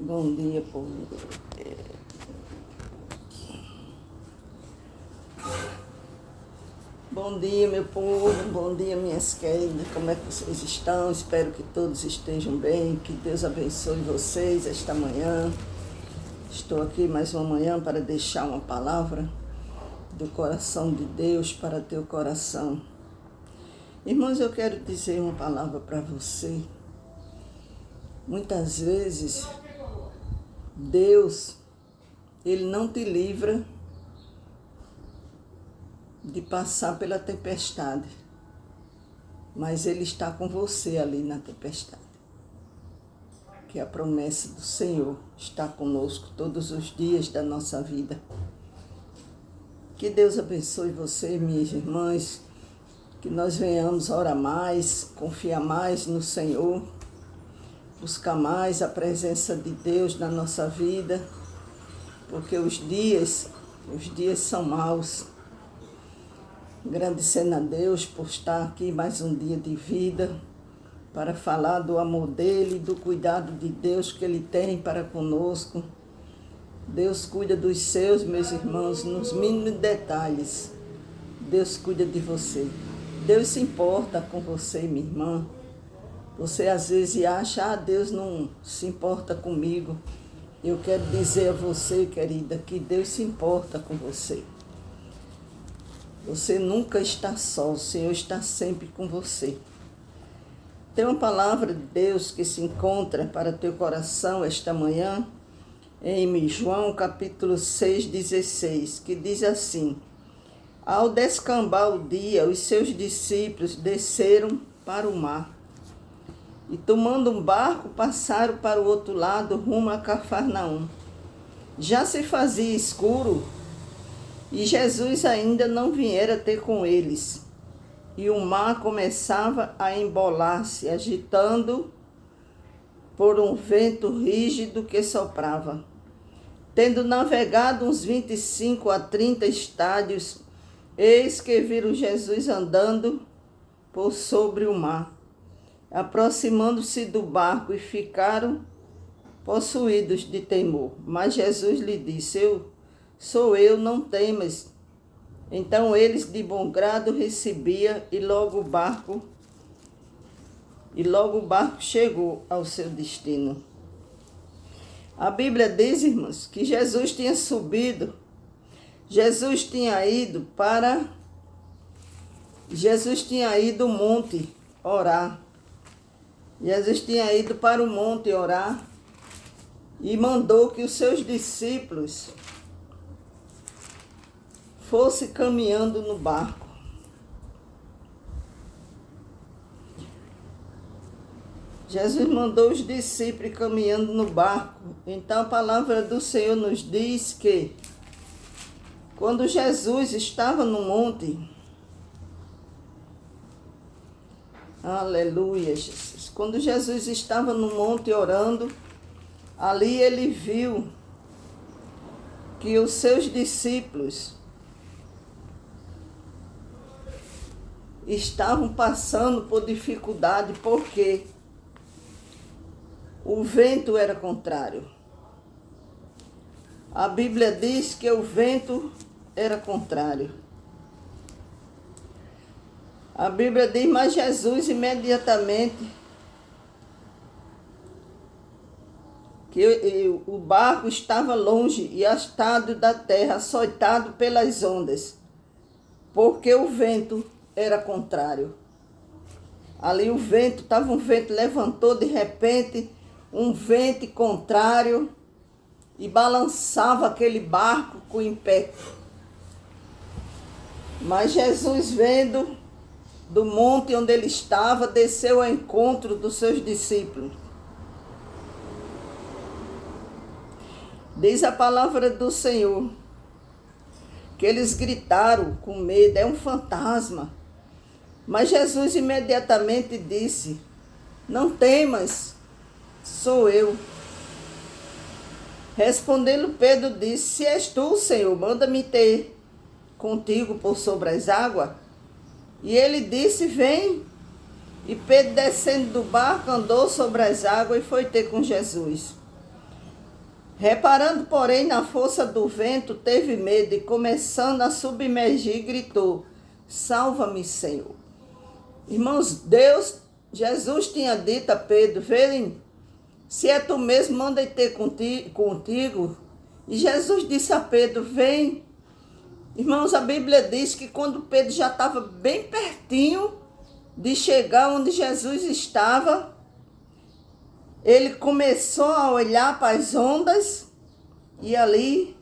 Bom dia, povo. Bom dia, meu povo. Bom dia, minhas queridas. Como é que vocês estão? Espero que todos estejam bem. Que Deus abençoe vocês esta manhã. Estou aqui mais uma manhã para deixar uma palavra do coração de Deus para teu coração. Irmãos, eu quero dizer uma palavra para você. Muitas vezes, Deus, Ele não te livra de passar pela tempestade, mas Ele está com você ali na tempestade. Que a promessa do Senhor está conosco todos os dias da nossa vida. Que Deus abençoe você, minhas irmãs, que nós venhamos orar mais, confiar mais no Senhor, buscar mais a presença de Deus na nossa vida, porque os dias são maus. Agradecendo a Deus por estar aqui mais um dia de vida, para falar do amor dEle, do cuidado de Deus que Ele tem para conosco. Deus cuida dos seus, meus irmãos, nos mínimos detalhes. Deus cuida de você. Deus se importa com você, minha irmã. Você às vezes acha, Deus não se importa comigo. Eu quero dizer a você, querida, que Deus se importa com você. Você nunca está só, o Senhor está sempre com você. Tem uma palavra de Deus que se encontra para teu coração esta manhã, em João capítulo 6,16, que diz assim: Ao descambar o dia, os seus discípulos desceram para o mar e, tomando um barco, passaram para o outro lado, rumo a Cafarnaum. Já se fazia escuro e Jesus ainda não viera ter com eles. E o mar começava a embolar-se, agitando por um vento rígido que soprava. Tendo navegado uns 25 a 30 estádios, eis que viram Jesus andando por sobre o mar, aproximando-se do barco, e ficaram possuídos de temor. Mas Jesus lhe disse: Sou eu, não temas. Então eles de bom grado recebiam, e logo o barco chegou ao seu destino. A Bíblia diz, irmãos, que Jesus tinha ido ao monte orar. Jesus tinha ido para o monte orar e mandou que os seus discípulos fossem caminhando no barco. Jesus mandou os discípulos caminhando no barco. Então a palavra do Senhor nos diz que quando Jesus estava no monte, aleluia, Jesus. Quando Jesus estava no monte orando, ali ele viu que os seus discípulos estavam passando por dificuldade, porque o vento era contrário. A Bíblia diz que o vento era contrário. A Bíblia diz, mas Jesus imediatamente, que o barco estava longe e astado da terra, açoitado pelas ondas, porque o vento era contrário. Ali o vento, estava um vento, levantou de repente, um vento contrário, e balançava aquele barco com impé. Mas Jesus, vendo do monte onde ele estava, desceu ao encontro dos seus discípulos. Diz a palavra do Senhor que eles gritaram com medo, é um fantasma. Mas Jesus imediatamente disse: Não temas, sou eu. Respondendo Pedro disse: Se és tu, Senhor, manda-me ter contigo por sobre as águas. E ele disse: Vem. E Pedro, descendo do barco, andou sobre as águas e foi ter com Jesus. Reparando, porém, na força do vento, teve medo e, começando a submergir, gritou: Salva-me, Senhor. Irmãos, Jesus tinha dito a Pedro: Vêem, se é tu mesmo, manda ter contigo. E Jesus disse a Pedro: Vem. Irmãos, a Bíblia diz que quando Pedro já estava bem pertinho de chegar onde Jesus estava, ele começou a olhar para as ondas e ali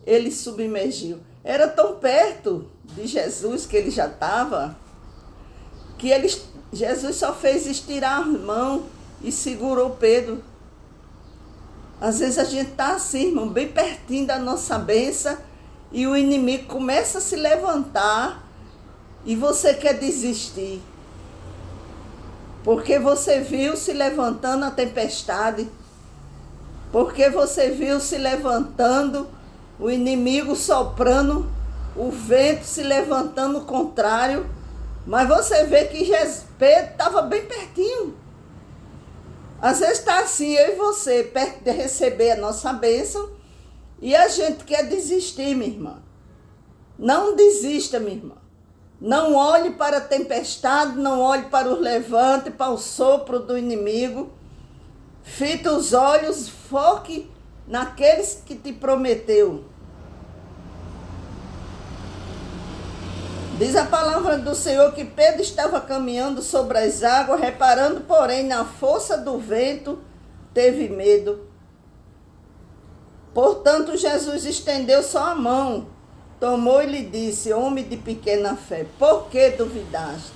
ele submergiu. Era tão perto de Jesus que ele já estava, que Jesus só fez estirar a mão e segurou Pedro. Às vezes a gente está assim, irmão, bem pertinho da nossa bênção, e o inimigo começa a se levantar e você quer desistir. Porque você viu se levantando a tempestade, porque você viu se levantando o inimigo soprando, o vento se levantando o contrário, mas você vê que Pedro estava bem pertinho. Às vezes está assim, eu e você, perto de receber a nossa bênção, e a gente quer desistir, minha irmã. Não desista, minha irmã. Não olhe para a tempestade, não olhe para os levantes, para o sopro do inimigo. Fita os olhos, foque naqueles que te prometeu. Diz a palavra do Senhor que Pedro estava caminhando sobre as águas, reparando, porém, na força do vento, teve medo. Portanto, Jesus estendeu só a mão, tomou e lhe disse: Homem de pequena fé, por que duvidaste?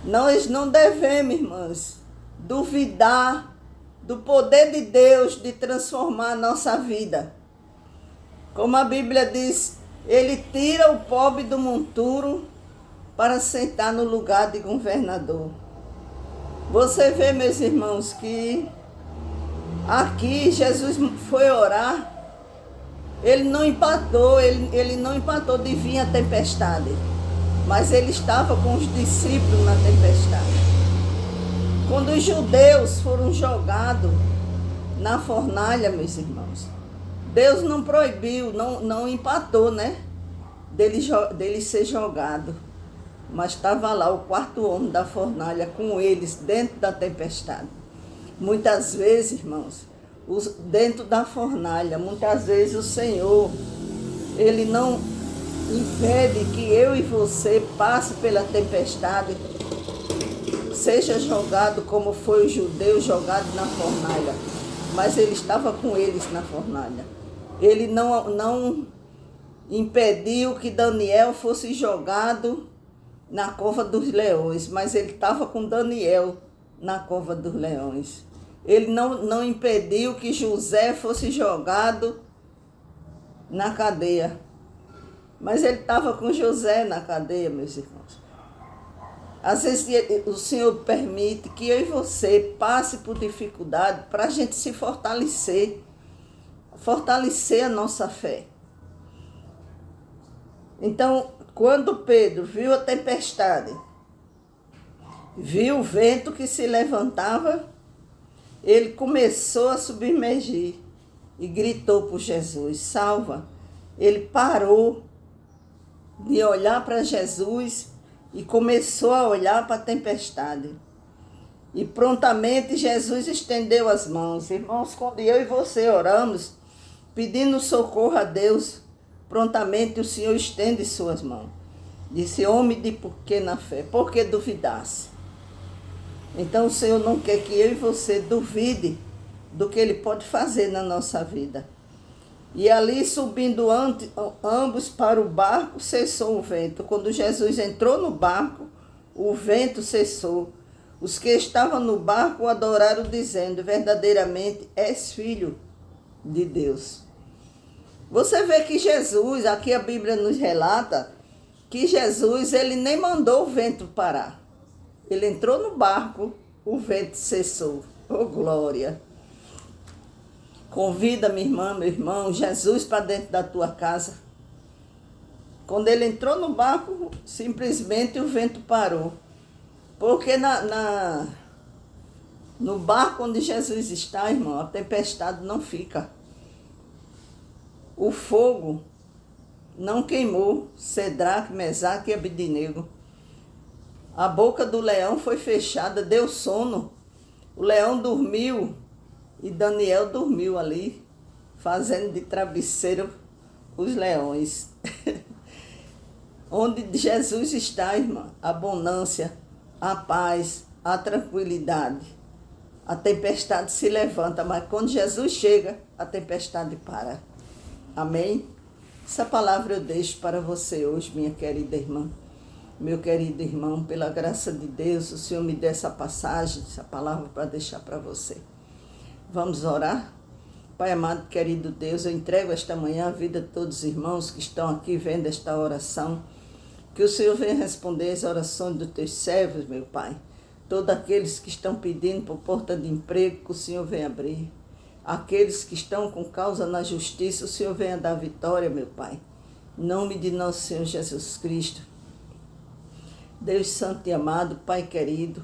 Nós não devemos, irmãs, duvidar do poder de Deus de transformar a nossa vida. Como a Bíblia diz, Ele tira o pobre do monturo para sentar no lugar de governador. Você vê, meus irmãos, que aqui Jesus foi orar, ele não empatou de vir a tempestade, mas ele estava com os discípulos na tempestade. Quando os judeus foram jogados na fornalha, meus irmãos, Deus não proibiu, não empatou, né? Dele ser jogado. Mas estava lá o quarto homem da fornalha com eles dentro da tempestade. Muitas vezes, irmãos, dentro da fornalha, muitas vezes o Senhor, Ele não impede que eu e você passe pela tempestade, seja jogado como foi o judeu jogado na fornalha, mas Ele estava com eles na fornalha. Ele não impediu que Daniel fosse jogado na cova dos leões, mas ele estava com Daniel na cova dos leões. Ele não impediu que José fosse jogado na cadeia, mas ele estava com José na cadeia, meus irmãos. Às vezes o Senhor permite que eu e você passe por dificuldade para a gente se fortalecer a nossa fé. Então, quando Pedro viu a tempestade, viu o vento que se levantava, ele começou a submergir e gritou por Jesus: salva. Ele parou de olhar para Jesus e começou a olhar para a tempestade. E prontamente Jesus estendeu as mãos. Irmãos, quando eu e você oramos, pedindo socorro a Deus, prontamente o Senhor estende suas mãos. Disse: homem de pequena fé, por que duvidasse? Então o Senhor não quer que eu e você duvide do que Ele pode fazer na nossa vida. E ali, subindo ambos para o barco, cessou o vento. Quando Jesus entrou no barco, o vento cessou. Os que estavam no barco o adoraram, dizendo: verdadeiramente és filho de Deus. Você vê que Jesus, aqui a Bíblia nos relata, que Jesus, ele nem mandou o vento parar. Ele entrou no barco, o vento cessou. Oh, glória! Convida, minha irmã, meu irmão, Jesus para dentro da tua casa. Quando ele entrou no barco, simplesmente o vento parou. Porque No barco onde Jesus está, irmão, a tempestade não fica. O fogo não queimou Cedraque, Mesaque e Abednego. A boca do leão foi fechada, deu sono. O leão dormiu e Daniel dormiu ali, fazendo de travesseiro os leões. Onde Jesus está, irmã, a abundância, a paz, a tranquilidade. A tempestade se levanta, mas quando Jesus chega, a tempestade para. Amém? Essa palavra eu deixo para você hoje, minha querida irmã. Meu querido irmão, pela graça de Deus, o Senhor me dê essa passagem, essa palavra para deixar para você. Vamos orar? Pai amado, querido Deus, eu entrego esta manhã a vida de todos os irmãos que estão aqui vendo esta oração. Que o Senhor venha responder as orações dos teus servos, meu Pai. Todos aqueles que estão pedindo por porta de emprego, que o Senhor venha abrir. Aqueles que estão com causa na justiça, o Senhor venha dar vitória, meu Pai. Em nome de nosso Senhor Jesus Cristo. Deus santo e amado, Pai querido,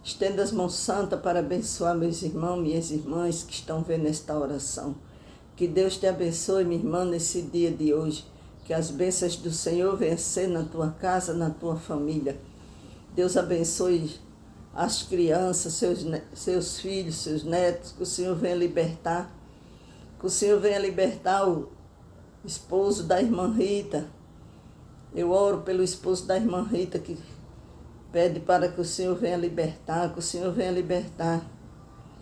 estenda as mãos santas para abençoar meus irmãos, minhas irmãs que estão vendo esta oração. Que Deus te abençoe, minha irmã, nesse dia de hoje. Que as bênçãos do Senhor venham ser na tua casa, na tua família. Deus abençoe as crianças, seus filhos, seus netos, que o Senhor venha libertar. Que o Senhor venha libertar o esposo da irmã Rita. Eu oro pelo esposo da irmã Rita, que pede para que o Senhor venha libertar, que o Senhor venha libertar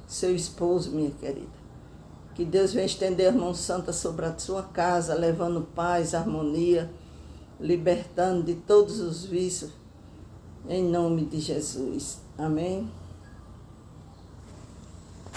seu esposo, minha querida. Que Deus venha estender as mãos santas sobre a sua casa, levando paz, harmonia, libertando de todos os vícios, em nome de Jesus. Amém?